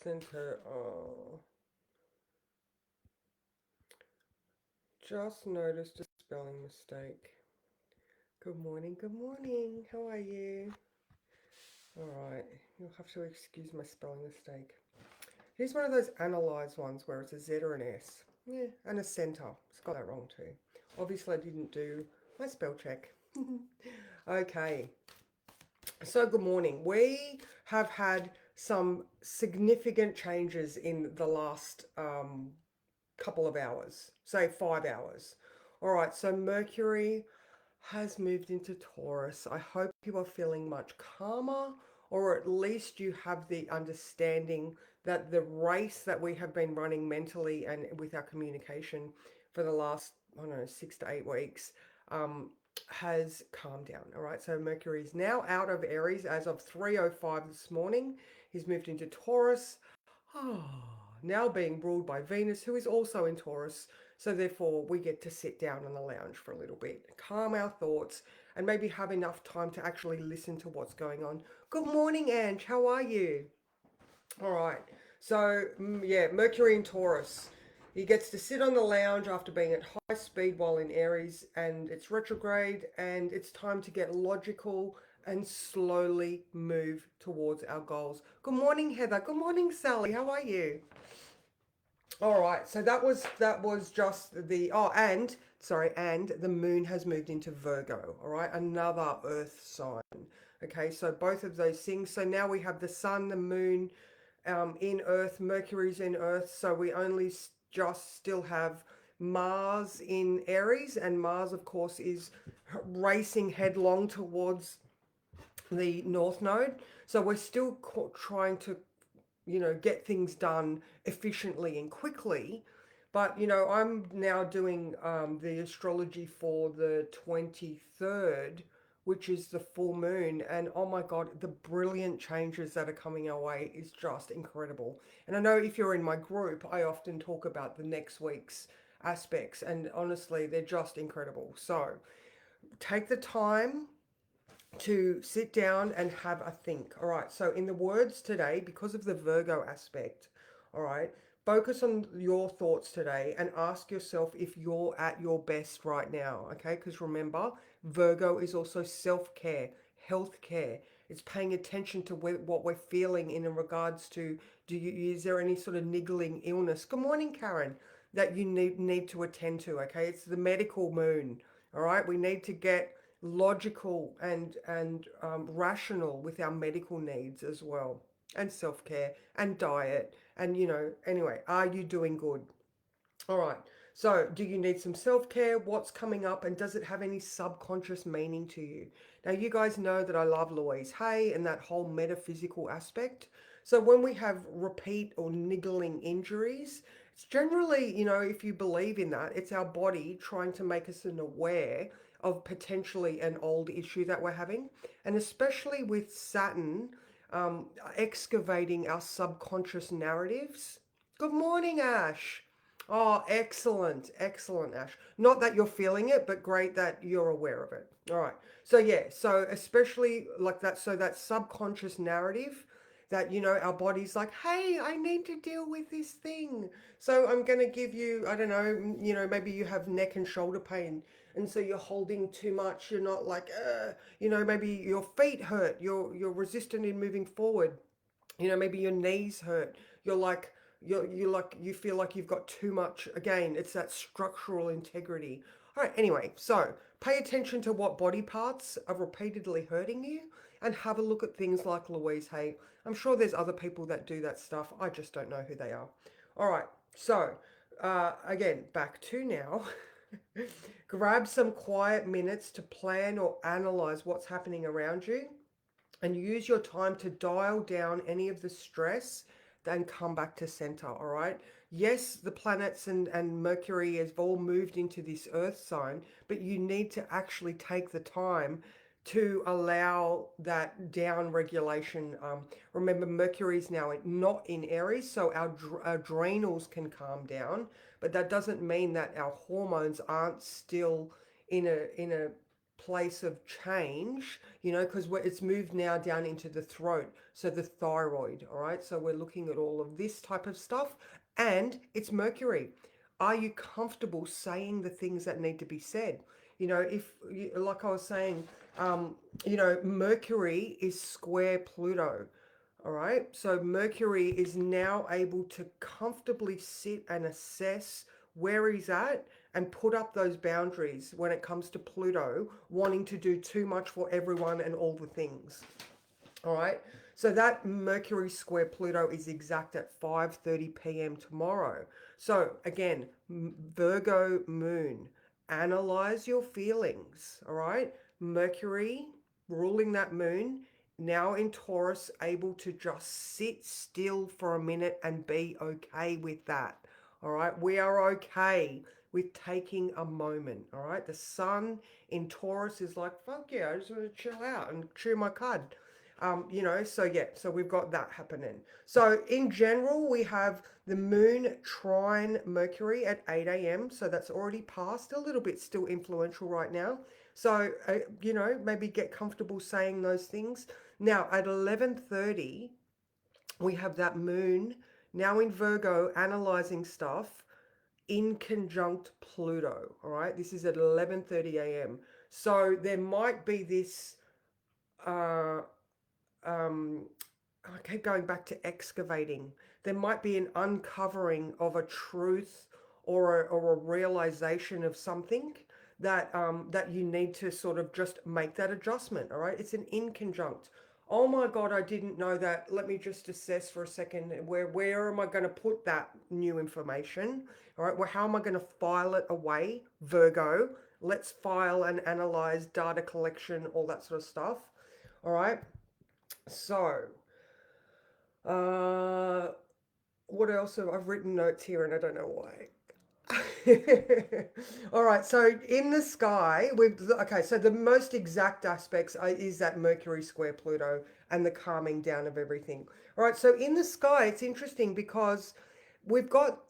Center. Oh, just noticed a spelling mistake. Good morning, good morning. How are you? Alright, you'll have to excuse my spelling mistake. Here's one of those analyzed ones where it's a Z or an S. Yeah, and a center. It's got that wrong too. Obviously, I didn't do my spell check. Okay, so good morning. We have had some significant changes in the last couple of hours, say 5 hours. All right, so Mercury has moved into Taurus. I hope you are feeling much calmer, or at least you have the understanding that the race that we have been running mentally and with our communication for the last, I don't know, 6 to 8 weeks um, has calmed down. All right, so Mercury is now out of Aries as of 3:05 this morning. He's moved into Taurus. Now being ruled by Venus, who is also in Taurus. So therefore, we get to sit down on the lounge for a little bit, calm our thoughts, and maybe have enough time to actually listen to what's going on. Good morning, Ange. How are you? All right. So, yeah, Mercury in Taurus. He gets to sit on the lounge after being at high speed while in Aries, and it's retrograde, and it's time to get logical and slowly move towards our goals. Good morning, Heather. Good morning, Sally. How are you? All right, so that was just the and sorry, and the moon has moved into Virgo. All right, another Earth sign. Okay, so both of those things. So now we have the sun, the moon, in Earth, Mercury's in Earth. So we only just still have Mars in Aries, and Mars, of course, is racing headlong towards the North Node. So we're still trying to get things done efficiently and quickly. But, I'm now doing the astrology for the 23rd, which is the full moon. And oh my God, the brilliant changes that are coming our way is just incredible. And I know if you're in my group, I often talk about the next week's aspects. And honestly, they're just incredible. So take the time to sit down and have a think. All right. So, in the words today, because of the Virgo aspect, all right, focus on your thoughts today and ask yourself if you're at your best right now. Okay. Because remember, Virgo is also self care, health care. It's paying attention to what we're feeling in regards to is there any sort of niggling illness? Good morning, Karen, that you need to attend to. Okay. It's the medical moon. All right. We need to get logical and rational with our medical needs as well, and self-care and diet. And anyway, are you doing good? All right, so do you need some self-care? What's coming up, and does it have any subconscious meaning to you? Now, you guys know that I love Louise Hay and that whole metaphysical aspect. So when we have repeat or niggling injuries, it's generally, if you believe in that, it's our body trying to make us an aware of potentially an old issue that we're having. And especially with Saturn excavating our subconscious narratives. Good morning, Ash. Oh, excellent, excellent, Ash. Not that you're feeling it, but great that you're aware of it. All right. So yeah, so especially like that, so that subconscious narrative that our body's like, hey, I need to deal with this thing. So I'm gonna give you, I don't know, maybe you have neck and shoulder pain, and so you're holding too much. You're not like, maybe your feet hurt. You're resistant in moving forward. Maybe your knees hurt. You're like you feel like you've got too much. Again, it's that structural integrity. All right, anyway, so pay attention to what body parts are repeatedly hurting you, and have a look at things like Louise Hay. I'm sure there's other people that do that stuff. I just don't know who they are. All right, so again, back to now. Grab some quiet minutes to plan or analyze what's happening around you, and use your time to dial down any of the stress, then come back to center. All right, yes, the planets and Mercury have all moved into this earth sign, but you need to actually take the time to allow that down regulation. Remember, Mercury is now not in Aries, so our adrenals can calm down, but that doesn't mean that our hormones aren't still in a place of change, you know, because it's moved now down into the throat, so the thyroid, all right? So we're looking at all of this type of stuff, and it's Mercury. Are you comfortable saying the things that need to be said? You know, if, like I was saying, you know, Mercury is square Pluto. All right, so Mercury is now able to comfortably sit and assess where he's at and put up those boundaries when it comes to Pluto wanting to do too much for everyone and all the things. All right, so that Mercury square Pluto is exact at 5:30 p.m. tomorrow. So again, Virgo moon, analyze your feelings. All right, Mercury ruling that moon, now in Taurus, able to just sit still for a minute and be okay with that. All right, we are okay with taking a moment. All right, the sun in Taurus is like, fuck yeah, I just want to chill out and chew my cud. You know, so yeah, so we've got that happening. So in general, we have the moon trine Mercury at 8 a.m. So that's already passed, a little bit still influential right now. So, you know, maybe get comfortable saying those things. Now at 11:30, we have that moon now in Virgo analyzing stuff in conjunct Pluto. All right, this is at 11:30 a.m. So there might be this uh, um, I keep going back to excavating. There might be an uncovering of a truth or a realization of something that you need to sort of just make that adjustment. All right, it's an inconjunct. Oh my God, I didn't know that. Let me just assess for a second. Where am I going to put that new information? All right, well, how am I going to file it away? Virgo, let's file and analyze data collection, all that sort of stuff. All right. So, uh, what else have I've written notes here and I don't know why. All right, so in the sky, okay, so the most exact aspects is that Mercury square Pluto and the calming down of everything. All right, so in the sky, it's interesting because we've got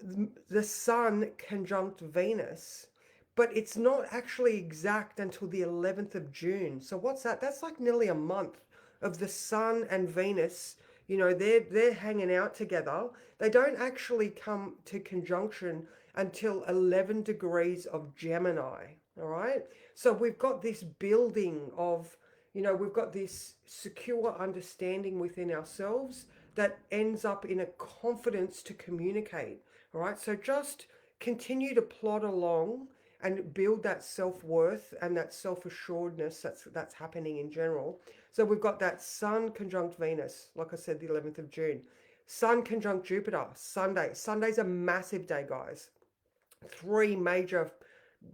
the sun conjunct Venus, but it's not actually exact until the 11th of June. So what's that? That's like nearly a month of the sun and Venus. You know, they're hanging out together. They don't actually come to conjunction until 11 degrees of Gemini. All right. So we've got this building of, you know, we've got this secure understanding within ourselves that ends up in a confidence to communicate. All right. So just continue to plod along and build that self-worth and that self-assuredness that's happening in general. So we've got that Sun conjunct Venus, like I said, the 11th of June. Sun conjunct Jupiter, Sunday. Sunday's a massive day, guys. Three major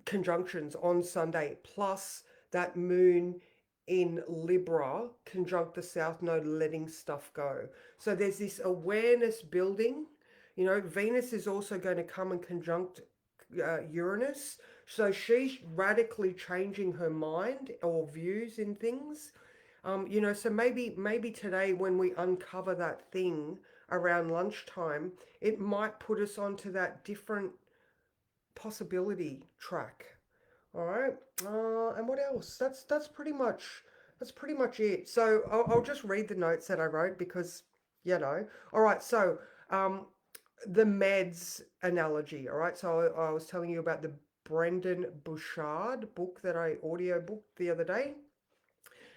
conjunctions on Sunday, plus that moon in Libra conjunct the South Node, letting stuff go. So there's this awareness building. You know, Venus is also going to come and conjunct Uranus. So she's radically changing her mind or views in things. You know, so maybe today when we uncover that thing around lunchtime, it might put us onto that different possibility track. All right. And what else? That's pretty much it. So I'll just read the notes that I wrote because you know. All right. So um, the meds analogy. All right. So I was telling you about the Brendan Bouchard book that I audio booked the other day.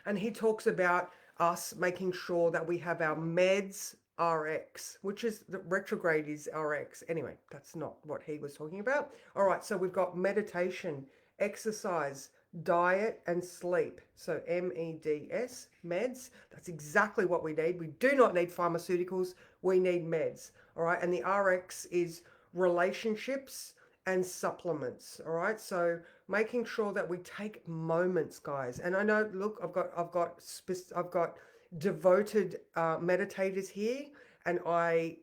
And he talks about us making sure that we have our meds RX, which is the retrograde is RX. Anyway, that's not what he was talking about. All right, so we've got meditation, exercise, diet, and sleep. So MEDS, meds. That's exactly what we need. We do not need pharmaceuticals, we need meds. All right, and the RX is relationships and supplements. All right, so making sure that we take moments, guys. And I know, look, I've got devoted meditators here, and I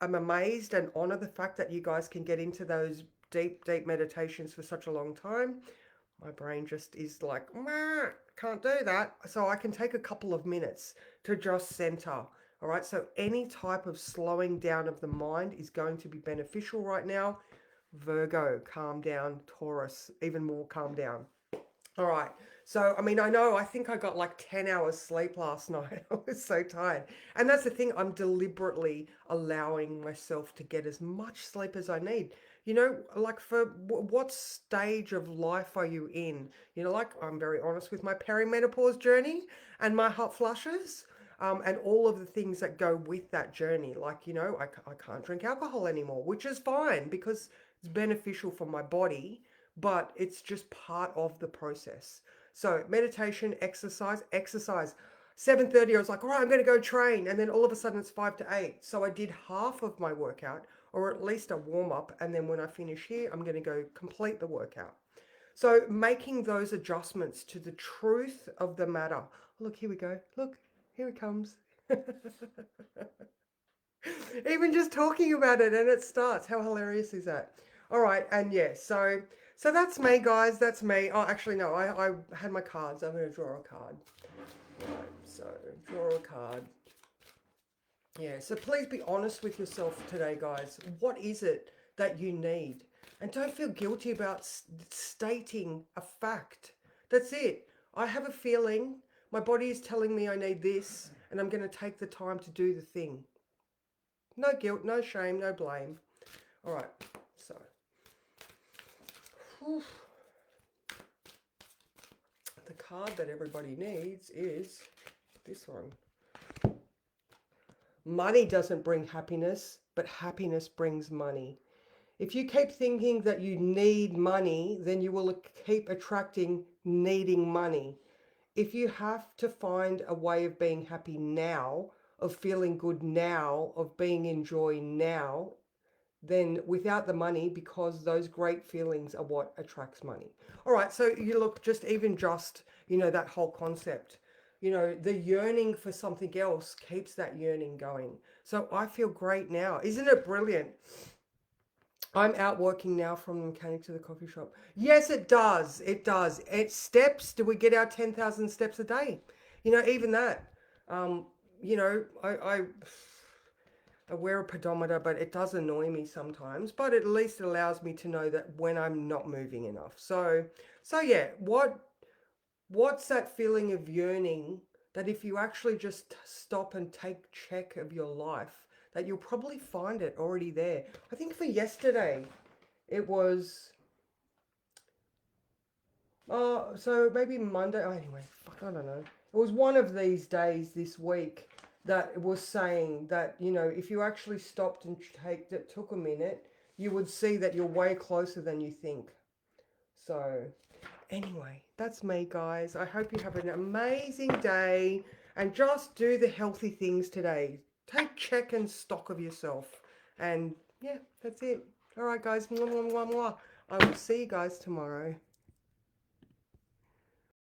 am amazed and honor the fact that you guys can get into those deep meditations for such a long time. My brain just is like, can't do that. So I can take a couple of minutes to just center. All right, so any type of slowing down of the mind is going to be beneficial right now. Virgo, calm down. Taurus, even more calm down. All right. So, I mean, I know, I think I got like 10 hours sleep last night. I was so tired. And that's the thing, I'm deliberately allowing myself to get as much sleep as I need. You know, like for what stage of life are you in? You know, like I'm very honest with my perimenopause journey and my hot flushes. And all of the things that go with that journey. Like, you know, I can't drink alcohol anymore, which is fine because it's beneficial for my body, but it's just part of the process. So meditation, exercise. 7:30, I was like, all right, I'm going to go train. And then all of a sudden it's 5 to 8. So I did half of my workout, or at least a warm up. And then when I finish here, I'm going to go complete the workout. So making those adjustments to the truth of the matter. Look, here we go. Look, here it comes. Even just talking about it and it starts. How hilarious is that? All right, and yeah, so that's me, guys. That's me. Oh, actually, no, I had my cards. I'm going to draw a card. Right, so draw a card. Yeah, so please be honest with yourself today, guys. What is it that you need? And don't feel guilty about stating a fact. That's it. I have a feeling, my body is telling me I need this, and I'm going to take the time to do the thing. No guilt, no shame, no blame. All right, so whew, the card that everybody needs is this one. Money doesn't bring happiness, but happiness brings money. If you keep thinking that you need money, then you will keep attracting needing money. If you have to find a way of being happy now, of feeling good now, of being in joy now, then without the money, because those great feelings are what attracts money. All right, so you look, just even just, you know, that whole concept, you know, the yearning for something else keeps that yearning going. So I feel great now. Isn't it brilliant? I'm out working now from the mechanic to the coffee shop. Yes, it does. It does. It steps. Do we get our 10,000 steps a day? You know, even that. Um, you know, I wear a pedometer, but it does annoy me sometimes. But at least it allows me to know that when I'm not moving enough. So yeah, what's that feeling of yearning that if you actually just stop and take check of your life, that you'll probably find it already there. I think for yesterday, it was so maybe Monday. Oh, anyway, fuck, I don't know. It was one of these days this week that was saying that, you know, if you actually stopped and that took a minute, you would see that you're way closer than you think. So anyway, that's me, guys. I hope you have an amazing day and just do the healthy things today. Take check and stock of yourself. And yeah, that's it. All right, guys. Mwah, mwah, mwah, mwah. I will see you guys tomorrow.